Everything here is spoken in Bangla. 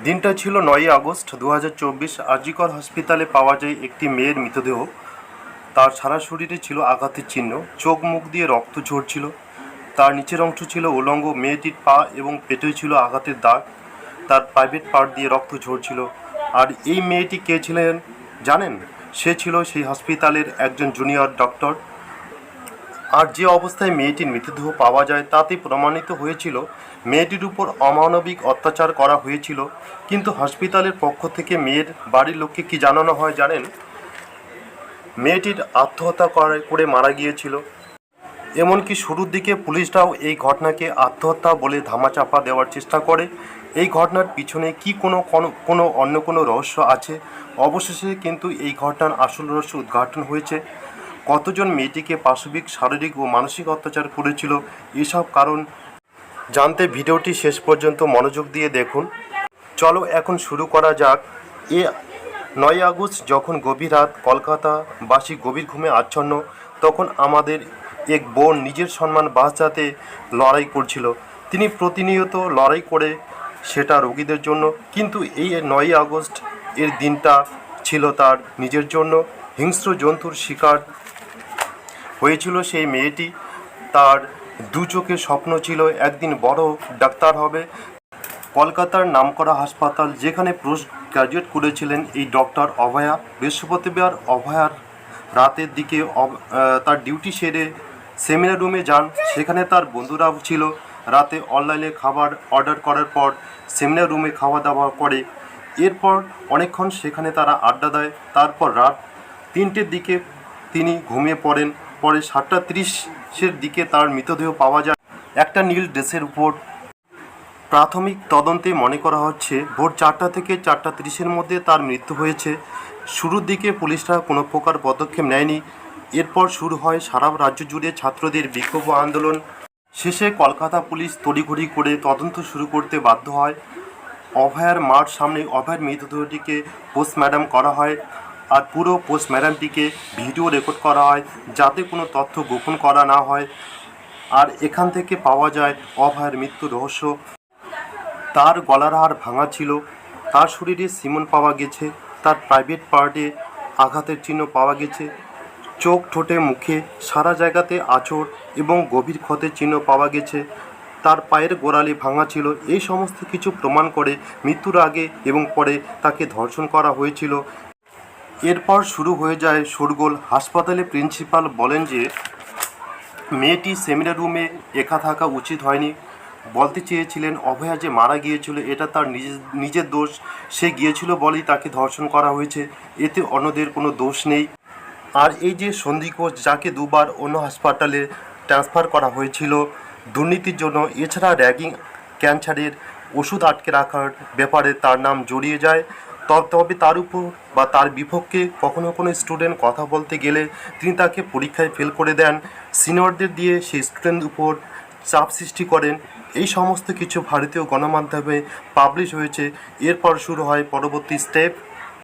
দিনটা ছিল ৯ই আগস্ট ২০২৪। আরজিকর হাসপাতালে পাওয়া যায় একটি মেয়ের মৃতদেহ। তার সারা শরীরে ছিল আঘাতের চিহ্ন, চোখ মুখ দিয়ে রক্ত ঝরছিল। তার নিচের অংশ ছিল উলঙ্গ, মেয়েটির পা এবং পেটে ছিল আঘাতের দাগ। তার প্রাইভেট পার্ট দিয়ে রক্ত ঝরছিল। আর এই মেয়েটি কে ছিলেন জানেন? সে ছিল সেই হসপিটালের একজন জুনিয়র ডক্টর। আর যে অবস্থায় মেয়েটির মৃতদেহ পাওয়া যায় তাতে প্রমাণিত হয়েছিল মেয়েটির উপর অমানবিক অত্যাচার করা হয়েছিল। কিন্তু হসপিটালের পক্ষ থেকে মেয়ের বাড়ির লোককে কি জানানো হয় জানেন? মেয়েটির আত্মহত্যা করে মারা গিয়েছিল। এমনকি শুরুর দিকে পুলিশরাও এই ঘটনাকে আত্মহত্যা বলে ধামাচাপা দেওয়ার চেষ্টা করে। এই ঘটনার পিছনে কি কোনো অন্য কোনো রহস্য আছে? অবশেষে কিন্তু এই ঘটনার আসল রহস্য উদ্ঘাটন হয়েছে। কতজন মেয়েটিকে পাশবিক, শারীরিক ও মানসিক অত্যাচার করেছিল, এসব কারণ জানতে ভিডিওটি শেষ পর্যন্ত মনোযোগ দিয়ে দেখুন। চলো এখন শুরু করা যাক। ৯ই আগস্ট যখন গভীর রাত, কলকাতাবাসী গভীর ঘুমে আচ্ছন্ন, তখন আমাদের এক বোন নিজের সম্মান বাঁচাতে লড়াই করছিল। তিনি প্রতিনিয়ত লড়াই করে সেটা রোগীদের জন্য, কিন্তু এই ৯ই আগস্ট এর দিনটা ছিল তার নিজের জন্য। হিংস্র জন্তুর শিকার হয়েছিল সেই মেয়েটি। তার দু চোখের স্বপ্ন ছিল একদিন বড় ডাক্তার হবে। কলকাতার নামকরা হাসপাতাল যেখানে পোস্ট গ্রাজুয়েট করেছিলেন এই ডক্টর অভয়া, বৃহস্পতিবার অভয়ার রাতের দিকে তার ডিউটি সেরে সেমিনার রুমে যান। সেখানে তার বন্ধুরাও ছিল। রাতে অনলাইনে খাবার অর্ডার করার পর সেমিনার রুমে খাওয়া দাওয়া করে। এরপর অনেকক্ষণ সেখানে তারা আড্ডা দেয়। তারপর রাত ৩টের দিকে তিনি ঘুমিয়ে পড়েন। পরে ৭:৩০-এর দিকে তার মৃতদেহ পাওয়া যায় একটা নীল ড্রেসের উপর। প্রাথমিক তদন্তে মনে করা হচ্ছে ভোর ৪টা থেকে ৪:৩০-এর মধ্যে তার মৃত্যু হয়েছে। শুরুর দিকে পুলিশরা কোনো প্রকার পদক্ষেপ নেয়নি। এরপর শুরু হয় সারা রাজ্য জুড়ে ছাত্রদের বিক্ষোভ আন্দোলন। শেষে কলকাতা পুলিশ তড়িঘড়ি করে তদন্ত শুরু করতে বাধ্য হয়। অভয়ার মার সামনে অভয়ার মৃতদেহটিকে পোস্টমর্টম করা হয়। আর পুরো পোস্টমর্টমটিকে ভিডিও রেকর্ড করা হয় যাতে কোনো তথ্য গোপন করা না হয়। আর এখান থেকে পাওয়া যায় অভয়ার মৃত্যুর রহস্য। তার গলার হাড় ভাঙা ছিল, তার শরীরে সিমন পাওয়া গেছে, তার প্রাইভেট পার্টে আঘাতের চিহ্ন পাওয়া গেছে, চোখ, ঠোঁটে, মুখে সারা জায়গাতে আঁচড় এবং গভীর ক্ষতের চিহ্ন পাওয়া গেছে। তার পায়ের গোড়ালি ভাঙা ছিল। এই সমস্ত কিছু প্রমাণ করে মৃত্যুর আগে এবং পরে তাকে ধর্ষণ করা হয়েছিল। এরপর শুরু হয়ে যায় শোরগোল। হাসপাতালে প্রিন্সিপাল বলেন যে মেয়েটি সেমিনার রুমে একা থাকা উচিত হয়নি। বলতে চেয়েছিলেন অভয়া যে মারা গিয়েছিল এটা তার নিজের দোষ, সে গিয়েছিল বলেই তাকে ধর্ষণ করা হয়েছে, এতে অন্যদের কোনো দোষ নেই। আর এই যে সন্দীপ ঘোষ, যাকে দুবার অন্য হাসপাতালে ট্রান্সফার করা হয়েছিল দুর্নীতির জন্য, এছাড়া র্যাগিং, ক্যান্সারের ওষুধ আটকে রাখার ব্যাপারে তার নাম জড়িয়ে যায়। তবে তার উপর বা তার বিপক্ষে কখনো কোনো স্টুডেন্ট কথা বলতে গেলে তিনি তাকে পরীক্ষায় ফেল করে দেন। সিনিয়রদের দিয়ে সেই স্টুডেন্টের উপর চাপ সৃষ্টি করেন। এই সমস্ত কিছু ভারতীয় গণমাধ্যমে পাবলিশ হয়েছে। এরপর শুরু হয় পরবর্তী স্টেপ।